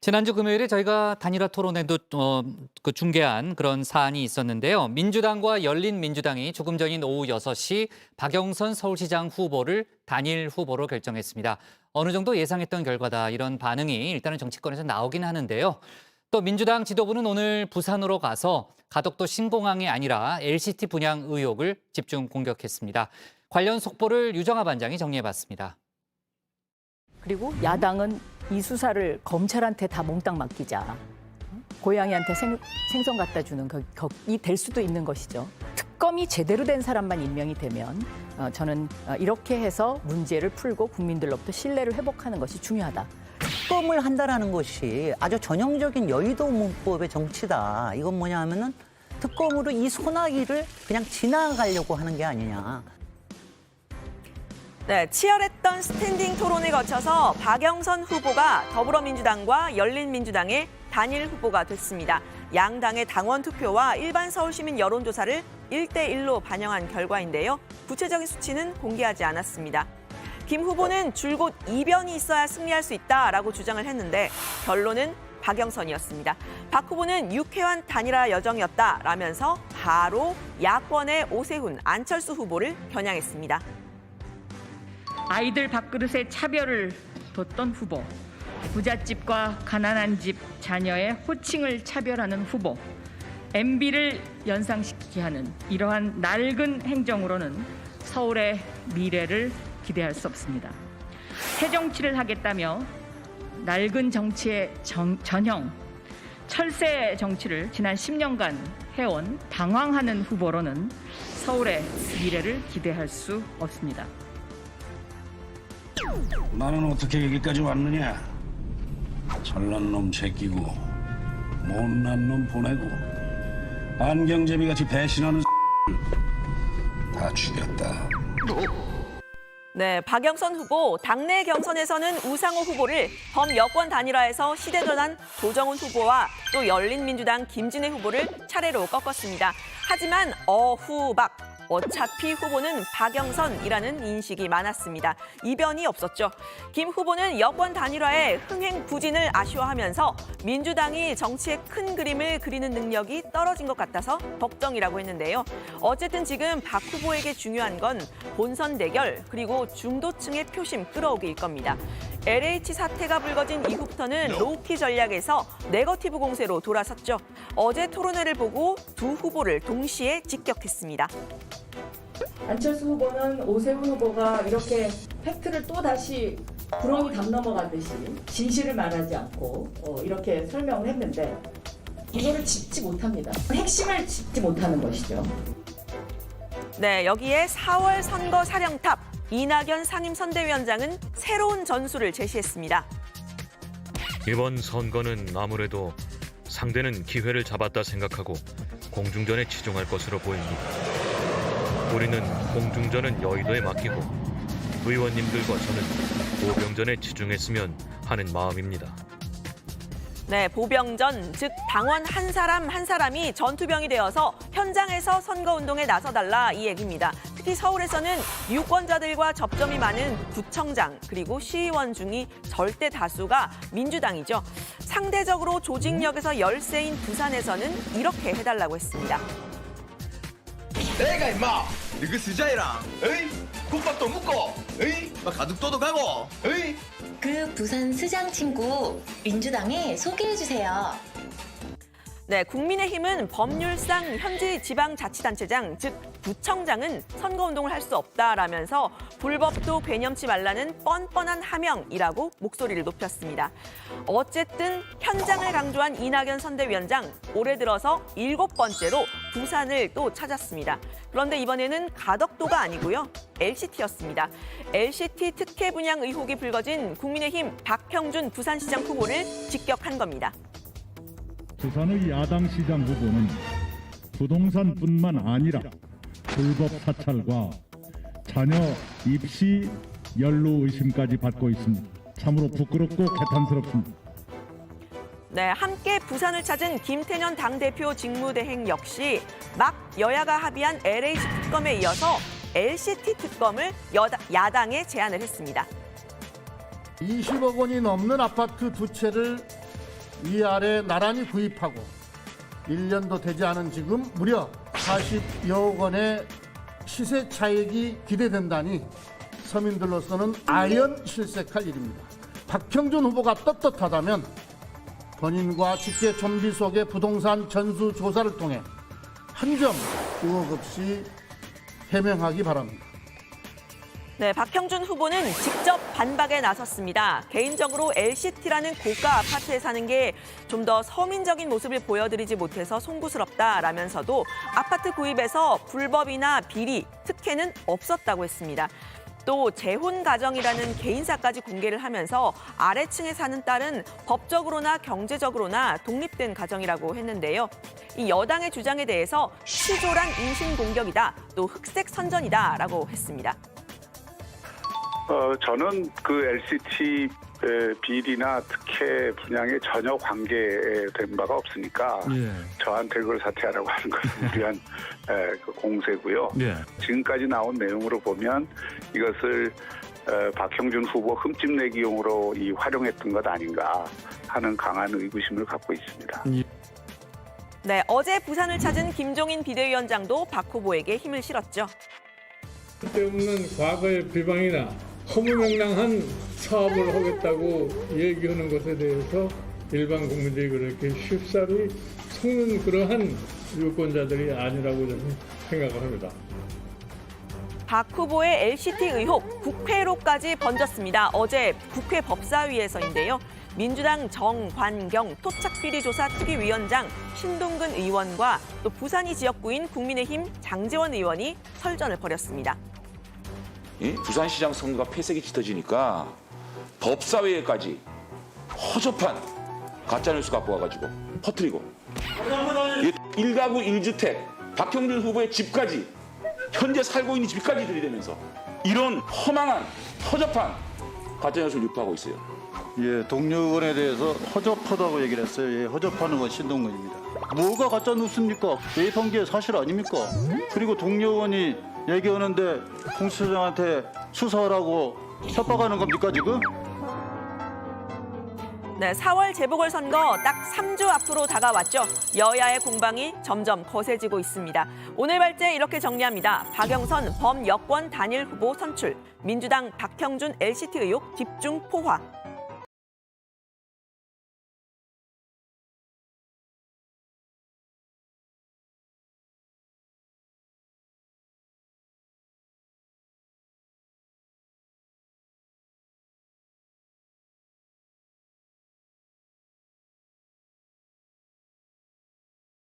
지난주 금요일에 저희가 단일화 토론회도 중계한 그런 사안이 있었는데요. 민주당과 열린민주당이 조금 전인 오후 6시 박영선 서울시장 후보를 단일 후보로 결정했습니다. 어느 정도 예상했던 결과다, 이런 반응이 일단은 정치권에서 나오긴 하는데요. 또 민주당 지도부는 오늘 부산으로 가서 가덕도 신공항이 아니라 LCT 분양 의혹을 집중 공격했습니다. 관련 속보를 유정아 반장이 정리해봤습니다. 그리고 야당은 이 수사를 검찰한테 다 몽땅 맡기자. 고양이한테 생선 갖다 주는 이 될 수도 있는 것이죠. 특검이 제대로 된 사람만 임명이 되면 저는 이렇게 해서 문제를 풀고 국민들로부터 신뢰를 회복하는 것이 중요하다. 특검을 한다라는 것이 아주 전형적인 여의도 문법의 정치다. 이건 뭐냐 하면은 특검으로 이 소나기를 그냥 지나가려고 하는 게 아니냐. 네, 치열했던 스탠딩 토론을 거쳐서 박영선 후보가 더불어민주당과 열린민주당의 단일 후보가 됐습니다. 양당의 당원 투표와 일반 서울시민 여론조사를 1대1로 반영한 결과인데요. 구체적인 수치는 공개하지 않았습니다. 김 후보는 줄곧 이변이 있어야 승리할 수 있다라고 주장을 했는데 결론은 박영선이었습니다. 박 후보는 유쾌한 단일화 여정이었다라면서 바로 야권의 오세훈, 안철수 후보를 겨냥했습니다. 아이들 밥그릇에 차별을 뒀던 후보, 부잣집과 가난한 집 자녀의 호칭을 차별하는 후보, MB를 연상시키게 하는 이러한 낡은 행정으로는 서울의 미래를 기대할 수 없습니다. 새 정치를 하겠다며 낡은 정치의 전형, 철새 정치를 지난 10년간 해온 방황하는 후보로는 서울의 미래를 기대할 수 없습니다. 나는 어떻게 여기까지 왔느냐? 잘난 놈 제끼고 못난 놈 보내고 안경제비같이 배신하는 다 죽였다. 네, 박영선 후보 당내 경선에서는 우상호 후보를, 범여권 단일화에서 시대전환 조정훈 후보와 또 열린민주당 김진애 후보를 차례로 꺾었습니다. 하지만 어후박, 어차피 후보는 박영선이라는 인식이 많았습니다. 이변이 없었죠. 김 후보는 여권 단일화의 흥행 부진을 아쉬워하면서 민주당이 정치의 큰 그림을 그리는 능력이 떨어진 것 같아서 걱정이라고 했는데요. 어쨌든 지금 박 후보에게 중요한 건 본선 대결 그리고 중도층의 표심 끌어오기일 겁니다. LH 사태가 불거진 이후부터는 로우키 전략에서 네거티브 공세로 돌아섰죠. 어제 토론회를 보고 두 후보를 동시에 직격했습니다. 안철수 후보는 오세훈 후보가 이렇게 팩트를 또 다시 구렁이 담 넘어가듯이 진실을 말하지 않고 이렇게 설명을 했는데 이거를 짚지 못합니다. 핵심을 짚지 못하는 것이죠. 네, 여기에 4월 선거 사령탑 이낙연 상임선대위원장은 새로운 전술을 제시했습니다. 이번 선거는 아무래도 상대는 기회를 잡았다 생각하고 공중전에 치중할 것으로 보입니다. 우리는 공중전은 여의도에 맡기고 의원님들과 저는 보병전에 치중했으면 하는 마음입니다. 네, 보병전, 즉 당원 한 사람 한 사람이 전투병이 되어서 현장에서 선거운동에 나서달라, 이 얘기입니다. 특히 서울에서는 유권자들과 접점이 많은 구청장 그리고 시의원 중이 절대 다수가 민주당이죠. 상대적으로 조직력에서 열세인 부산에서는 이렇게 해달라고 했습니다. 내가 임마 너그 스자이랑 에이 국밥도 묵고 에이 가득도도 가고 에이 그 부산 스장 친구 민주당에 소개해주세요. 네, 국민의힘은 법률상 현지 지방자치단체장, 즉 구청장은 선거운동을 할 수 없다라면서 불법도 괴념치 말라는 뻔뻔한 하명이라고 목소리를 높였습니다. 어쨌든 현장을 강조한 이낙연 선대위원장, 올해 들어서 7번째로 부산을 또 찾았습니다. 그런데 이번에는 가덕도가 아니고요, LCT였습니다. LCT 특혜 분양 의혹이 불거진 국민의힘 박형준 부산시장 후보를 직격한 겁니다. 부산의 야당 시장 후보는 부동산뿐만 아니라 불법 사찰과 자녀 입시 연루 의심까지 받고 있습니다. 참으로 부끄럽고 개탄스럽습니다. 네, 함께 부산을 찾은 김태년 당대표 직무대행 역시 막 여야가 합의한 LH 특검에 이어서 LCT 특검을 야당에 제안을 했습니다. 20억 원이 넘는 아파트 두 채를 위아래 나란히 구입하고 1년도 되지 않은 지금 무려 40여억 원의 시세 차익이 기대된다니 서민들로서는 아연 실색할 일입니다. 박형준 후보가 떳떳하다면 본인과 직계 좀비 속의 부동산 전수 조사를 통해 한 점 의혹 없이 해명하기 바랍니다. 네, 박형준 후보는 직접 반박에 나섰습니다. 개인적으로 LCT라는 고가 아파트에 사는 게 좀 더 서민적인 모습을 보여드리지 못해서 송구스럽다라면서도 아파트 구입에서 불법이나 비리, 특혜는 없었다고 했습니다. 또 재혼 가정이라는 개인사까지 공개를 하면서 아래층에 사는 딸은 법적으로나 경제적으로나 독립된 가정이라고 했는데요. 이 여당의 주장에 대해서 치졸한 인신공격이다, 또 흑색 선전이다라고 했습니다. 저는 그 LCT 비리나 특혜 분양에 전혀 관계된 바가 없으니까 저한테 그걸 사퇴하라고 하는 것은 무리한 그 공세고요. 지금까지 나온 내용으로 보면 이것을 박형준 후보 흠집내기용으로 활용했던 것 아닌가 하는 강한 의구심을 갖고 있습니다. 네, 어제 부산을 찾은 김종인 비대위원장도 박 후보에게 힘을 실었죠. 쓸데없는 과거의 비방이나 허무맹랑한 사업을 하겠다고 얘기하는 것에 대해서 일반 국민들이 그렇게 쉽사리 속는 그러한 유권자들이 아니라고 저는 생각을 합니다. 박 후보의 LCT 의혹 국회로까지 번졌습니다. 어제 국회 법사위에서인데요. 민주당 정관경 토착비리조사 특위위원장 신동근 의원과 또 부산이 지역구인 국민의힘 장제원 의원이 설전을 벌였습니다. 부산시장 선거가 폐색이 짙어지니까 법사위에까지 허접한 가짜뉴스 갖고 와가지고 퍼뜨리고 1가구 1주택 박형준 후보의 집까지 현재 살고 있는 집까지 들이대면서 이런 허망한 허접한 가짜뉴스를 유포하고 있어요. 예, 동료 의원에 대해서 허접하다고 얘기를 했어요. 예, 허접하는 건 신동근입니다. 뭐가 가짜 뉴스입니까? 대입한 게 사실 아닙니까? 그리고 동료 의원이 얘기하는데 공수처장한테 수사하라고 협박하는 겁니까 지금? 네, 4월 재보궐선거 딱 3주 앞으로 다가왔죠. 여야의 공방이 점점 거세지고 있습니다. 오늘 발제 이렇게 정리합니다. 박영선 범여권 단일 후보 선출, 민주당 박형준 LCT 의혹 집중 포화,